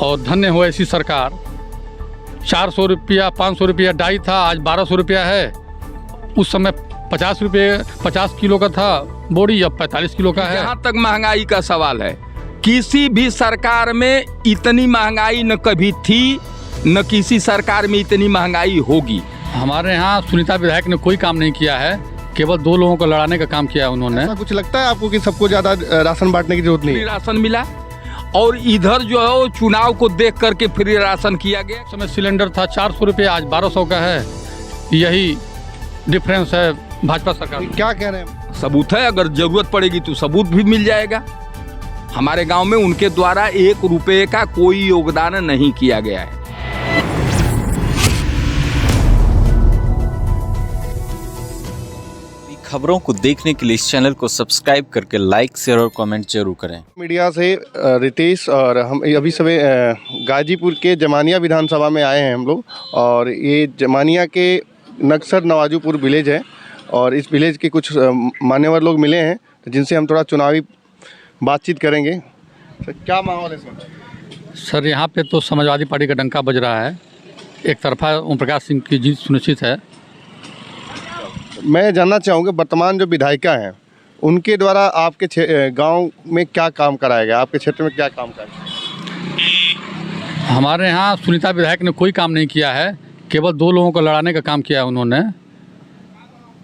और धन्य हो ऐसी सरकार। 400 रुपया 500 रुपया डाई था, आज 1200 रुपया है। उस समय 50 किलो का था बोरी, अब 45 किलो का है। जहाँ तक महंगाई का सवाल है, किसी भी सरकार में इतनी महंगाई न कभी थी न किसी सरकार में इतनी महंगाई होगी। हमारे यहाँ सुनीता विधायक ने कोई काम नहीं किया है, केवल 2 लोगों को लड़ाने का काम किया है उन्होंने। ऐसा कुछ लगता है आपको कि सबको ज़्यादा राशन बांटने की जरूरत नहीं है? राशन मिला और इधर जो है वो चुनाव को देख करके फ्री राशन किया गया। उस समय सिलेंडर था 400 रुपये, आज 1200 का है। यही डिफरेंस है भाजपा सरकार। क्या कह रहे हैं? सबूत है, अगर जरूरत पड़ेगी तो सबूत भी मिल जाएगा। हमारे गांव में उनके द्वारा 1 रुपये का कोई योगदान नहीं किया गया है। खबरों को देखने के लिए इस चैनल को सब्सक्राइब करके लाइक, शेयर और कमेंट जरूर करें। मीडिया से रितेश, और हम अभी सभी गाजीपुर के जमानिया विधानसभा में आए हैं हम लोग। और ये जमानिया के नक्सर नवाजूपुर विलेज है और इस विलेज के कुछ मान्यवर लोग मिले हैं जिनसे हम थोड़ा चुनावी बातचीत करेंगे। सर, क्या माहौल है सर? यहाँ पे तो समाजवादी पार्टी का डंका बज रहा है। एक तरफा ओम प्रकाश सिंह की जीत सुनिश्चित है। मैं जानना चाहूँगा, वर्तमान जो विधायिका हैं उनके द्वारा आपके गांव में क्या काम कराया गया, आपके क्षेत्र में क्या काम कराया? हमारे यहाँ सुनीता विधायक ने कोई काम नहीं किया है, केवल 2 लोगों को लड़ाने का काम किया है उन्होंने।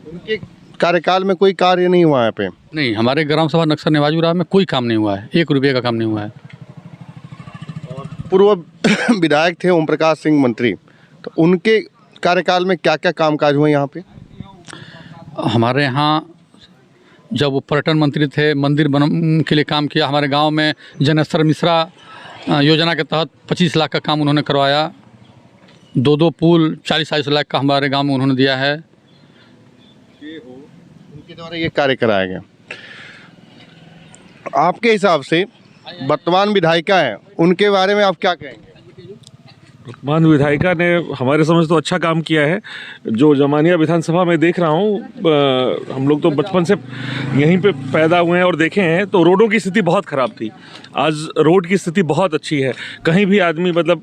उनके कार्यकाल में कोई कार्य नहीं हुआ है पे? नहीं, हमारे ग्राम सभा नक्सर नवाजूपुर में कोई काम नहीं हुआ है, 1 रुपये का काम नहीं हुआ है। पूर्व विधायक थे ओम प्रकाश सिंह मंत्री, तो उनके कार्यकाल में क्या क्या कामकाज हुए यहाँ पे? हमारे यहाँ जब वो पर्यटन मंत्री थे, मंदिर बन के लिए काम किया। हमारे गांव में जनेश्वर मिश्रा योजना के तहत 25 लाख का काम उन्होंने करवाया। 2 पुल 40-40 लाख का हमारे गांव में उन्होंने दिया है। उनके द्वारा ये कार्य कराया गया। आपके हिसाब से वर्तमान विधायिका हैं, उनके बारे में आप क्या कहेंगे? वर्तमान विधायिका ने हमारे समझ तो अच्छा काम किया है। जो जमानिया विधानसभा में देख रहा हूँ, हम लोग तो बचपन से यहीं पे पैदा हुए हैं और देखे हैं, तो रोडों की स्थिति बहुत ख़राब थी। आज रोड की स्थिति बहुत अच्छी है। कहीं भी आदमी मतलब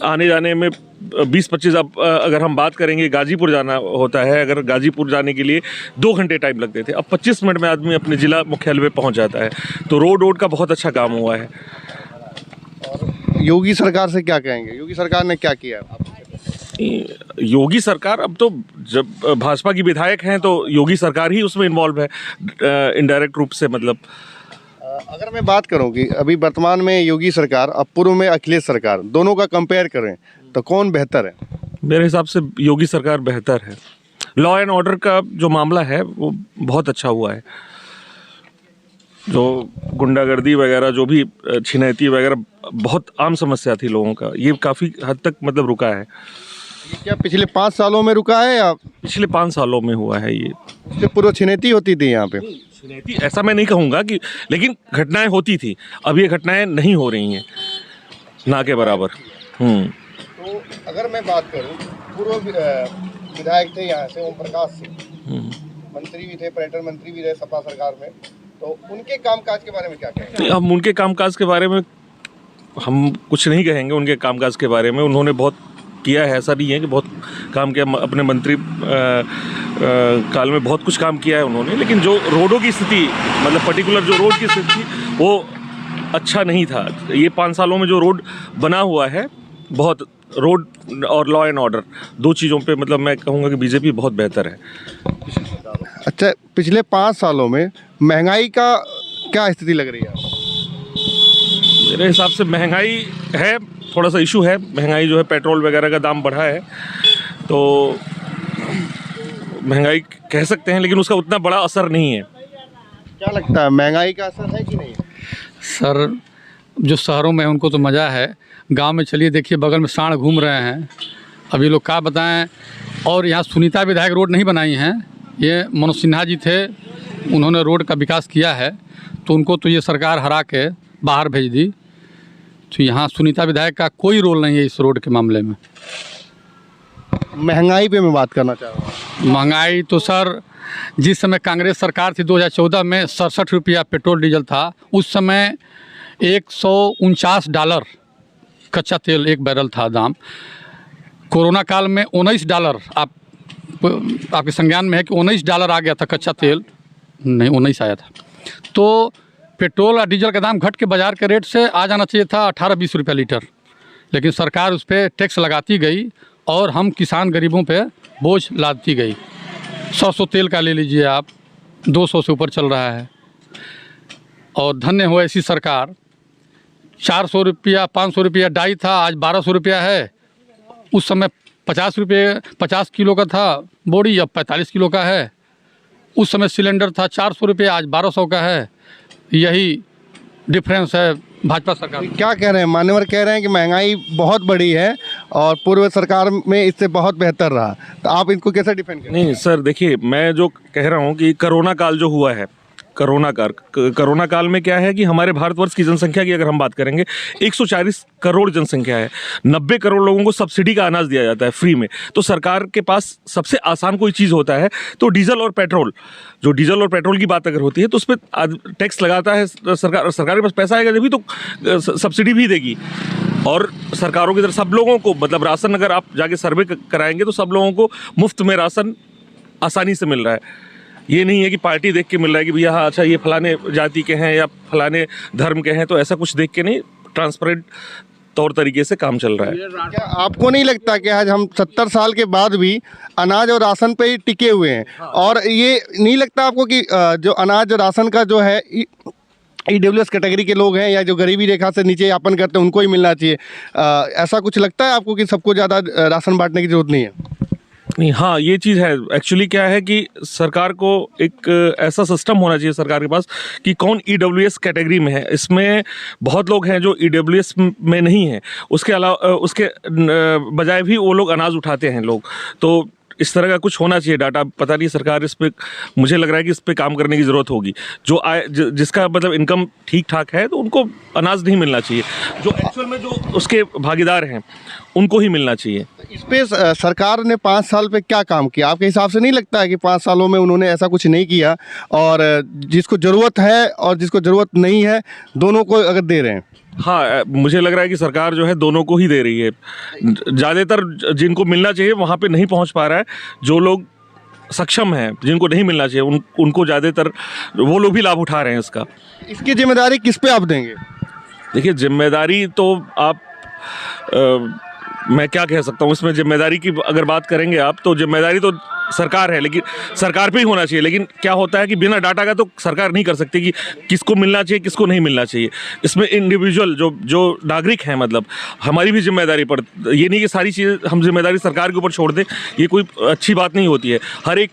आने जाने में 20-25, अब अगर हम बात करेंगे गाजीपुर जाना होता है, अगर गाजीपुर जाने के लिए 2 घंटे टाइम लगते थे, अब 25 मिनट में आदमी अपने ज़िला मुख्यालय पे पहुँच जाता है। तो रोड का बहुत अच्छा काम हुआ है। योगी सरकार से क्या कहेंगे? योगी सरकार ने क्या किया? योगी सरकार, अब तो जब भाजपा की विधायक हैं तो योगी सरकार ही उसमें इन्वॉल्व है इनडायरेक्ट रूप से। मतलब अगर मैं बात करूं कि अभी वर्तमान में योगी सरकार, अब पूर्व में अखिलेश सरकार, दोनों का कंपेयर करें तो कौन बेहतर है? मेरे हिसाब से योगी सरकार बेहतर है। लॉ एंड ऑर्डर का जो मामला है वो बहुत अच्छा हुआ है। जो गुंडागर्दी वगैरह, जो भी छिनैती वगैरह बहुत आम समस्या थी लोगों का, ये काफ़ी हद तक मतलब रुका है। ये क्या पिछले 5 सालों में रुका है या पिछले 5 सालों में हुआ है? ये उससे पूर्व छिनैती होती थी यहाँ पे? छिनैती ऐसा मैं नहीं कहूँगा कि, लेकिन घटनाएं होती थी। अब ये घटनाएं नहीं हो रही हैं ना के बराबर। तो अगर मैं बात करूँ, पूर्व विधायक थे यहाँ से ओम प्रकाश सिंह, मंत्री भी थे, पर्यटन मंत्री भी रहे सपा सरकार में, तो उनके कामकाज के बारे में क्या कहेंगे? हम उनके कामकाज के बारे में हम कुछ नहीं कहेंगे। उनके कामकाज के बारे में उन्होंने बहुत किया है, ऐसा नहीं है कि बहुत काम किया। अपने मंत्री काल में बहुत कुछ काम किया है उन्होंने, लेकिन जो रोडों की स्थिति, मतलब पर्टिकुलर जो रोड की स्थिति थी वो अच्छा नहीं था। ये 5 सालों में जो रोड बना हुआ है, बहुत रोड और लॉ एंड ऑर्डर 2 चीज़ों पे मतलब मैं कहूँगा कि बीजेपी बहुत बेहतर है। अच्छा, पिछले 5 सालों में महंगाई का क्या स्थिति लग रही है? मेरे हिसाब से महंगाई है, थोड़ा सा इशू है। महंगाई जो है, पेट्रोल वगैरह का दाम बढ़ा है, तो महंगाई कह सकते हैं, लेकिन उसका उतना बड़ा असर नहीं है। क्या लगता है, महंगाई का असर है कि नहीं? सर, जो शहरों में है उनको तो मज़ा है। गांव में चलिए देखिए, बगल में सांड घूम रहे हैं। अभी लोग क्या बताएं। और यहाँ सुनीता विधायक रोड नहीं बनाई हैं, ये मनोज सिन्हा जी थे, उन्होंने रोड का विकास किया है, तो उनको तो ये सरकार हरा के बाहर भेज दी। तो यहाँ सुनीता विधायक का कोई रोल नहीं है इस रोड के मामले में। महंगाई पे मैं बात करना चाह रहा हूँ। महंगाई तो सर, जिस समय कांग्रेस सरकार थी 2014 में 67 रुपया पेट्रोल डीजल था, उस समय $149 कच्चा तेल एक बैरल था दाम। कोरोना काल में $19 आपके संज्ञान में है कि $19 आ गया था कच्चा तेल, नहीं 19 आया था। तो पेट्रोल और डीजल का दाम घट के बाज़ार के रेट से आ जाना चाहिए था 18-20 रुपये लीटर, लेकिन सरकार उस पर टैक्स लगाती गई और हम किसान गरीबों पे बोझ लादती गई। 100 तेल का ले लीजिए आप, 200 से ऊपर चल रहा है। और धन्य हो ऐसी सरकार, 400 रुपया 500 रुपया डाई था, आज 1200 रुपया है। उस समय 50 किलो का था बोरी, अब 45 किलो का है। उस समय सिलेंडर था 400 रुपये, आज 1200 का है। यही डिफरेंस है भाजपा सरकार। क्या कह रहे हैं मान्यवर? कह रहे हैं कि महंगाई बहुत बड़ी है और पूर्व सरकार में इससे बहुत बेहतर रहा, तो आप इनको कैसे डिफेंड करें? नहीं सर, देखिए मैं जो कह रहा हूँ कि कोरोना काल जो हुआ है, कोरोना काल में क्या है कि हमारे भारतवर्ष की जनसंख्या की अगर हम बात करेंगे 140 करोड़ जनसंख्या है। 90 करोड़ लोगों को सब्सिडी का अनाज दिया जाता है फ्री में। तो सरकार के पास सबसे आसान कोई चीज़ होता है तो डीजल और पेट्रोल, जो डीजल और पेट्रोल की बात अगर होती है तो उस पर टैक्स लगाता है सरकार। सरकार के पास पैसा आएगा जब भी तो सब्सिडी भी देगी। और सरकारों की तरफ सब लोगों को, मतलब राशन अगर आप जाके सर्वे कराएंगे तो सब लोगों को मुफ्त में राशन आसानी से मिल रहा है। ये नहीं है कि पार्टी देख के मिल रहा है कि भैया हाँ अच्छा ये फलाने जाति के हैं या फलाने धर्म के हैं, तो ऐसा कुछ देख के नहीं, ट्रांसपेरेंट तौर तरीके से काम चल रहा है। क्या आपको नहीं लगता कि आज हम 70 साल के बाद भी अनाज और राशन पे ही टिके हुए हैं? और ये नहीं लगता आपको कि जो अनाज और राशन का जो है EWS कैटेगरी के लोग हैं या जो गरीबी रेखा से नीचे यापन करते हैं उनको ही मिलना चाहिए? ऐसा कुछ लगता है आपको कि सबको ज़्यादा राशन बांटने की जरूरत नहीं है? नहीं, हाँ ये चीज़ है। एक्चुअली क्या है कि सरकार को एक ऐसा सिस्टम होना चाहिए सरकार के पास कि कौन EWS कैटेगरी में है। इसमें बहुत लोग हैं जो EWS में नहीं है, उसके अलावा उसके बजाय भी वो लोग अनाज उठाते हैं लोग। तो इस तरह का कुछ होना चाहिए डाटा। पता नहीं सरकार इस पे, मुझे लग रहा है कि इस पे काम करने की ज़रूरत होगी। जो आय जिसका मतलब इनकम ठीक ठाक है तो उनको अनाज नहीं मिलना चाहिए, जो एक्चुअल में जो उसके भागीदार हैं उनको ही मिलना चाहिए। इस पे सरकार ने 5 साल पे क्या काम किया? आपके हिसाब से नहीं लगता है कि 5 सालों में उन्होंने ऐसा कुछ नहीं किया और जिसको ज़रूरत है और जिसको ज़रूरत नहीं है दोनों को अगर दे रहे हैं? हाँ, मुझे लग रहा है कि सरकार जो है दोनों को ही दे रही है। ज़्यादातर जिनको मिलना चाहिए वहाँ पे नहीं पहुँच पा रहा है। जो लोग सक्षम हैं, जिनको नहीं मिलना चाहिए उनको ज़्यादातर वो लोग भी लाभ उठा रहे हैं इसका। इसकी जिम्मेदारी किस पे आप देंगे? देखिए जिम्मेदारी तो आप मैं क्या कह सकता हूँ इसमें, जिम्मेदारी की अगर बात करेंगे आप तो जिम्मेदारी तो सरकार है, लेकिन सरकार पे ही होना चाहिए। लेकिन क्या होता है कि बिना डाटा का तो सरकार नहीं कर सकती कि किसको मिलना चाहिए किसको नहीं मिलना चाहिए। इसमें इंडिविजुअल जो नागरिक हैं, मतलब हमारी भी जिम्मेदारी पर, ये नहीं कि सारी चीज़ें हम जिम्मेदारी सरकार के ऊपर छोड़ दें, ये कोई अच्छी बात नहीं होती है। हर एक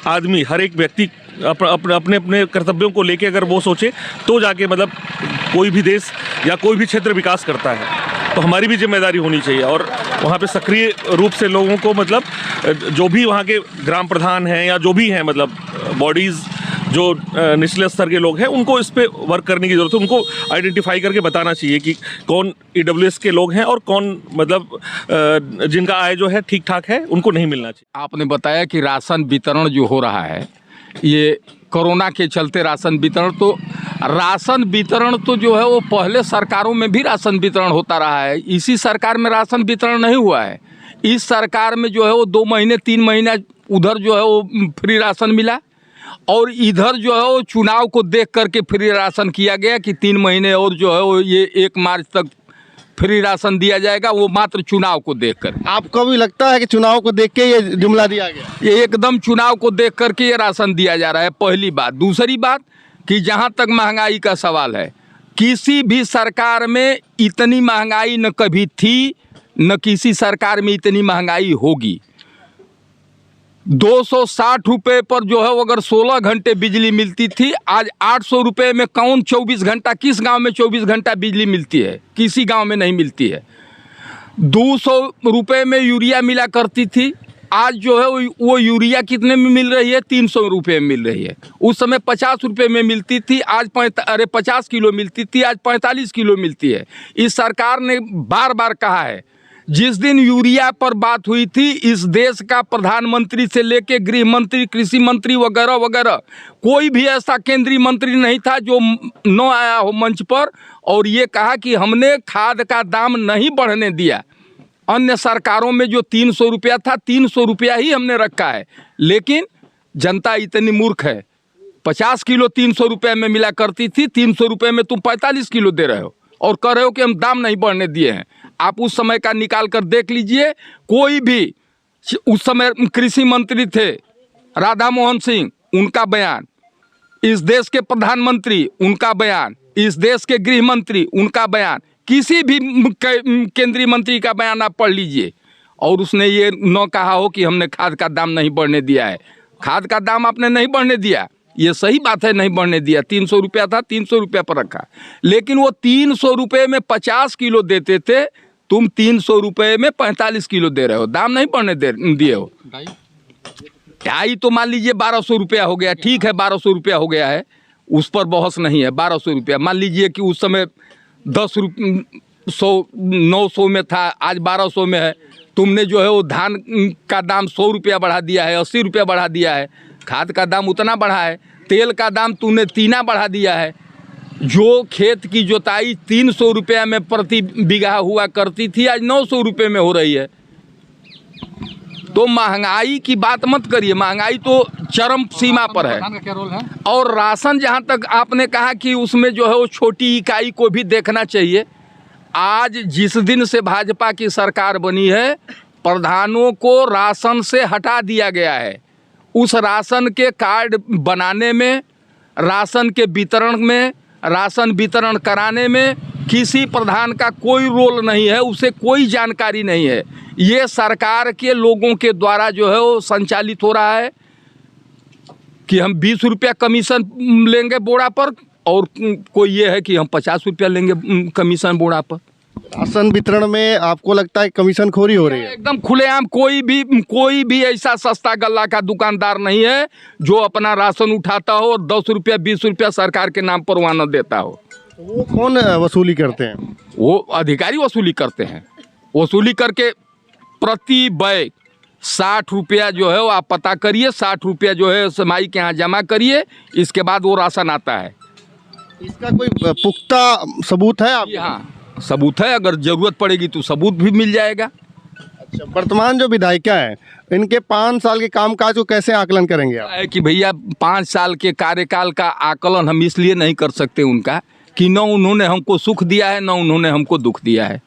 आदमी, हर एक व्यक्ति अपने कर्तव्यों को लेके अगर वो सोचे तो जाके मतलब कोई भी देश या कोई भी क्षेत्र विकास करता है। तो हमारी भी जिम्मेदारी होनी चाहिए और वहाँ पे सक्रिय रूप से लोगों को, मतलब जो भी वहाँ के ग्राम प्रधान हैं या जो भी हैं, मतलब बॉडीज़ जो निचले स्तर के लोग हैं, उनको इस पे वर्क करने की ज़रूरत है। उनको आइडेंटिफाई करके बताना चाहिए कि कौन EWS के लोग हैं और कौन मतलब जिनका आय जो है ठीक ठाक है, उनको नहीं मिलना चाहिए। आपने बताया कि राशन वितरण जो हो रहा है, ये कोरोना के चलते राशन वितरण तो जो है वो पहले सरकारों में भी राशन वितरण होता रहा है। इसी सरकार में राशन वितरण नहीं हुआ है। इस सरकार में जो है वो 2 महीने 3 महीने उधर जो है वो फ्री राशन मिला और इधर जो है वो चुनाव को देख करके फ्री राशन किया गया कि 3 महीने और जो है वो ये 1 मार्च तक फ्री राशन दिया जाएगा, वो मात्र चुनाव को देखकर। आपको भी लगता है कि चुनाव को देख के ये जुमला दिया गया? ये एकदम चुनाव को देख करके ये राशन दिया जा रहा है, पहली बात। दूसरी बात कि जहाँ तक महंगाई का सवाल है, किसी भी सरकार में इतनी महंगाई न कभी थी न किसी सरकार में इतनी महंगाई होगी। 260 रुपये पर जो है वो अगर 16 घंटे बिजली मिलती थी, आज 800 रुपये में कौन 24 घंटा, किस गांव में 24 घंटा बिजली मिलती है? किसी गांव में नहीं मिलती है। 200 रुपये में यूरिया मिला करती थी, आज जो है वो यूरिया कितने में मिल रही है? 300 रुपये में मिल रही है। उस समय 50 रुपये में मिलती थी, आज 50 किलो मिलती थी, आज 45 किलो मिलती है। इस सरकार ने बार बार कहा है जिस दिन यूरिया पर बात हुई थी, इस देश का प्रधानमंत्री से लेके गृह मंत्री, कृषि मंत्री वगैरह वगैरह कोई भी ऐसा केंद्रीय मंत्री नहीं था जो न आया हो मंच पर और ये कहा कि हमने खाद का दाम नहीं बढ़ने दिया। अन्य सरकारों में जो 300 रुपया था, 300 रुपया ही हमने रखा है। लेकिन जनता इतनी मूर्ख है, 50 किलो 300 रुपये में मिला करती थी, 300 रुपये में तुम 45 किलो दे रहे हो और कह रहे हो कि हम दाम नहीं बढ़ने दिए हैं। आप उस समय का निकाल कर देख लीजिए, कोई भी उस समय कृषि मंत्री थे राधा मोहन सिंह, उनका बयान, इस देश के प्रधानमंत्री उनका बयान, इस देश के गृह मंत्री उनका बयान, किसी भी केंद्रीय मंत्री का बयान आप पढ़ लीजिए और उसने ये न कहा हो कि हमने खाद का दाम नहीं बढ़ने दिया है। खाद का दाम आपने नहीं बढ़ने दिया, ये सही बात है, नहीं बढ़ने दिया। 300 रुपया था, 300 रुपया पर रखा, लेकिन वो 300 रुपये में 50 किलो देते थे, तुम 300 रुपये में 45 किलो दे रहे हो, दाम नहीं बढ़ने दिए हो। ढाई तो मान लीजिए 1200 रुपया हो गया, ठीक है 1200 रुपया हो गया है, उस पर बहस नहीं है। 1200 रुपया मान लीजिए कि उस समय 10 900 में था, आज 1200 में है। तुमने जो है वो धान का दाम 100 रुपया बढ़ा दिया है, 80 रुपया बढ़ा दिया है, खाद का दाम उतना बढ़ा है, तेल का दाम तूने 3 बढ़ा दिया है। जो खेत की जोताई 300 रुपया में प्रति बीघा हुआ करती थी, आज 900 रुपये में हो रही है। तो महंगाई की बात मत करिए, महंगाई तो चरम सीमा पर है। का क्या रोल है? और राशन, जहाँ तक आपने कहा कि उसमें जो है वो छोटी इकाई को भी देखना चाहिए। आज जिस दिन से भाजपा की सरकार बनी है, प्रधानों को राशन से हटा दिया गया है। उस राशन के कार्ड बनाने में, राशन के वितरण में, राशन वितरण कराने में किसी प्रधान का कोई रोल नहीं है, उसे कोई जानकारी नहीं है। ये सरकार के लोगों के द्वारा जो है वो संचालित हो रहा है कि हम 20 रुपया कमीशन लेंगे बोरा पर, और कोई ये है कि हम 50 रुपया लेंगे कमीशन बोरा पर। राशन वितरण में आपको लगता है कमीशन खोरी हो रही है? एकदम खुलेआम, कोई भी ऐसा सस्ता गल्ला का दुकानदार नहीं है जो अपना राशन उठाता हो और 10 रुपया 20 रुपया सरकार के नाम पर वहाँ न देता हो। वो कौन वसूली करते हैं? वो अधिकारी वसूली करते हैं। वसूली करके प्रति बैग 60 रुपया जो है वो आप पता करिए, 60 रुपया जो है समाई के यहाँ जमा करिए, इसके बाद वो राशन आता है। इसका कोई पुख्ता सबूत है आप? हाँ, सबूत है, अगर ज़रूरत पड़ेगी तो सबूत भी मिल जाएगा। अच्छा, वर्तमान जो विधायिका है, इनके 5 साल के कामकाज को कैसे आकलन करेंगे आप? है कि भैया 5 साल के कार्यकाल का आकलन हम इसलिए नहीं कर सकते उनका कि न उन्होंने हमको सुख दिया है, न उन्होंने हमको दुख दिया है।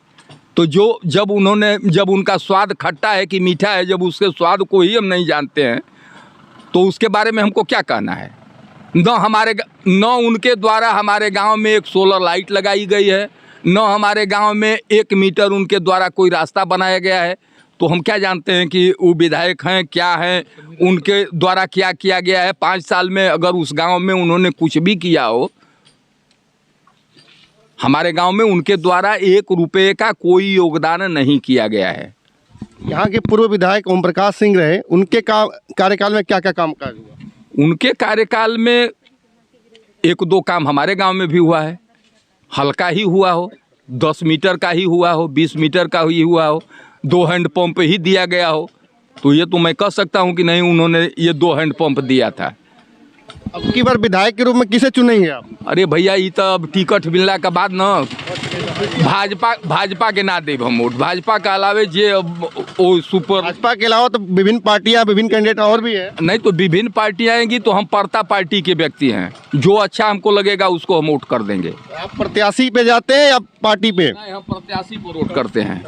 तो जब उनका स्वाद खट्टा है कि मीठा है, जब उसके स्वाद को ही हम नहीं जानते हैं तो उसके बारे में हमको क्या कहना है। न उनके द्वारा हमारे गांव में एक सोलर लाइट लगाई गई है, न हमारे गांव में 1 मीटर उनके द्वारा कोई रास्ता बनाया गया है। तो हम क्या जानते हैं कि वो विधायक हैं, क्या हैं, उनके द्वारा क्या किया गया है। 5 साल में अगर उस गांव में उन्होंने कुछ भी किया हो, हमारे गांव में उनके द्वारा 1 रुपये का कोई योगदान नहीं किया गया है। यहाँ के पूर्व विधायक ओम प्रकाश सिंह रहे, उनके कार्यकाल में क्या क्या कामकाज हुआ? उनके कार्यकाल में 1-2 काम हमारे गांव में भी हुआ है, हल्का ही हुआ हो, 10 मीटर का ही हुआ हो, 20 मीटर का ही हुआ हो, 2 हैंडपम्प ही दिया गया हो। तो ये तो मैं कह सकता हूँ कि नहीं, उन्होंने ये 2 हैंडपम्प दिया था। अब की बार विधायक के रूप में किसे चुनेंगे आप? अरे भैया, ये तो अब टिकट मिलने के बाद ना भाजपा के ना देव हम वोट। भाजपा के अलावे जे वो सुपर, भाजपा के अलावा तो विभिन्न पार्टियां, विभिन्न कैंडिडेट और भी है। नहीं तो विभिन्न पार्टियां आएंगी तो हम परता पार्टी के व्यक्ति हैं, जो अच्छा हमको लगेगा उसको हम वोट कर देंगे। आप प्रत्याशी पे जाते हैं या पार्टी पे? नहीं, हम प्रत्याशी को वोट करते हैं।